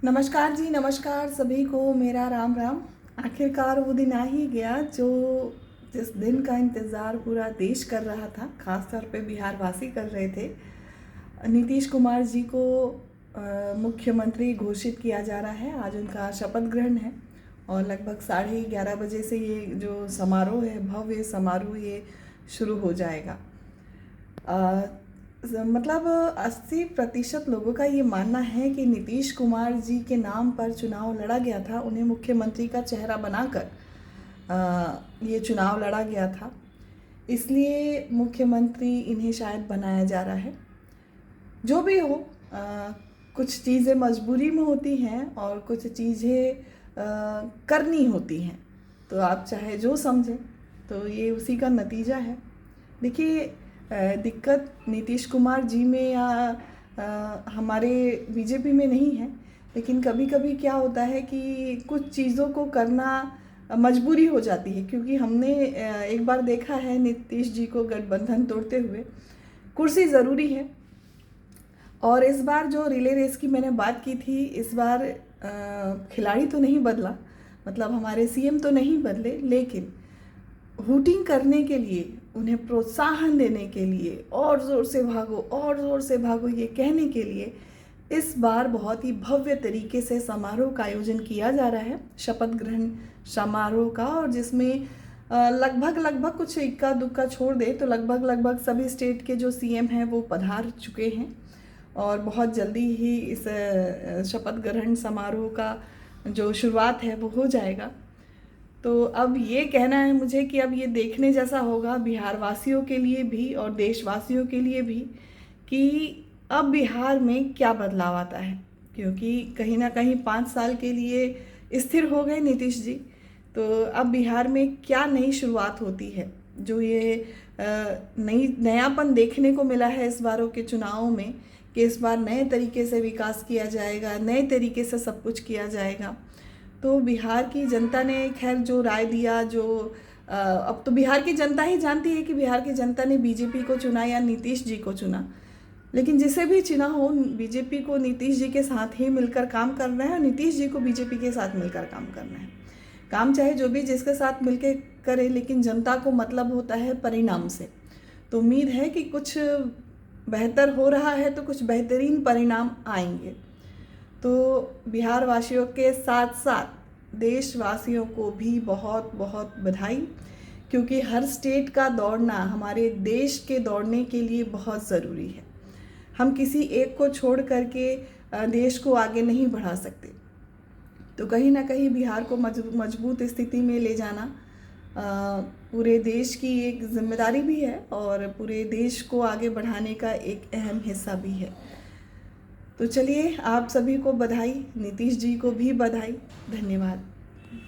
नमस्कार जी, नमस्कार सभी को मेरा राम राम। आखिरकार वो दिन आ ही गया जो जिस दिन का इंतज़ार पूरा देश कर रहा था, ख़ास तौर पे बिहार वासी कर रहे थे। नीतीश कुमार जी को मुख्यमंत्री घोषित किया जा रहा है। आज उनका शपथ ग्रहण है और लगभग 11:30 बजे से ये जो समारोह है, भव्य समारोह ये शुरू हो जाएगा। मतलब 80% लोगों का ये मानना है कि नीतीश कुमार जी के नाम पर चुनाव लड़ा गया था, उन्हें मुख्यमंत्री का चेहरा बनाकर ये चुनाव लड़ा गया था, इसलिए मुख्यमंत्री इन्हें शायद बनाया जा रहा है। जो भी हो, कुछ चीज़ें मजबूरी में होती हैं और कुछ चीज़ें करनी होती हैं, तो आप चाहे जो समझें, तो ये उसी का नतीजा है। देखिए, दिक्कत नीतीश कुमार जी में या हमारे बीजेपी में नहीं है, लेकिन कभी कभी क्या होता है कि कुछ चीज़ों को करना मजबूरी हो जाती है, क्योंकि हमने एक बार देखा है नीतीश जी को गठबंधन तोड़ते हुए। कुर्सी ज़रूरी है और इस बार जो रिले रेस की मैंने बात की थी, इस बार खिलाड़ी तो नहीं बदला, मतलब हमारे सीएम तो नहीं बदले, लेकिन वोटिंग करने के लिए, उन्हें प्रोत्साहन देने के लिए, और ज़ोर से भागो और ज़ोर से भागो ये कहने के लिए इस बार बहुत ही भव्य तरीके से समारोह का आयोजन किया जा रहा है, शपथ ग्रहण समारोह का, और जिसमें लगभग कुछ इक्का दुक्का छोड़ दे तो लगभग सभी स्टेट के जो सीएम हैं वो पधार चुके हैं और बहुत जल्दी ही इस शपथ ग्रहण समारोह का जो शुरुआत है वो हो जाएगा। तो अब ये कहना है मुझे कि अब ये देखने जैसा होगा बिहार वासियों के लिए भी और देशवासियों के लिए भी कि अब बिहार में क्या बदलाव आता है, क्योंकि कहीं ना कहीं 5 साल के लिए स्थिर हो गए नीतीश जी। तो अब बिहार में क्या नई शुरुआत होती है, जो ये नयापन देखने को मिला है इस बारों के चुनावों में, कि इस बार नए तरीके से विकास किया जाएगा, नए तरीके से सब कुछ किया जाएगा। तो बिहार की जनता ने खैर जो राय दिया, जो अब तो बिहार की जनता ही जानती है कि बिहार की जनता ने बीजेपी को चुना या नीतीश जी को चुना, लेकिन जिसे भी चुना हो, बीजेपी को नीतीश जी के साथ ही मिलकर काम करना है और नीतीश जी को बीजेपी के साथ मिलकर काम करना है। काम चाहे जो भी जिसके साथ मिलकर करे, लेकिन जनता को मतलब होता है परिणाम से। तो उम्मीद है कि कुछ बेहतर हो रहा है तो कुछ बेहतरीन परिणाम आएंगे। तो बिहार वासियों के साथ साथ देशवासियों को भी बहुत बहुत बधाई, क्योंकि हर स्टेट का दौड़ना हमारे देश के दौड़ने के लिए बहुत ज़रूरी है। हम किसी एक को छोड़ करके देश को आगे नहीं बढ़ा सकते। तो कहीं ना कहीं बिहार को मजबूत स्थिति में ले जाना पूरे देश की एक जिम्मेदारी भी है और पूरे देश को आगे बढ़ाने का एक अहम हिस्सा भी है। तो चलिए, आप सभी को बधाई, नीतीश जी को भी बधाई। धन्यवाद।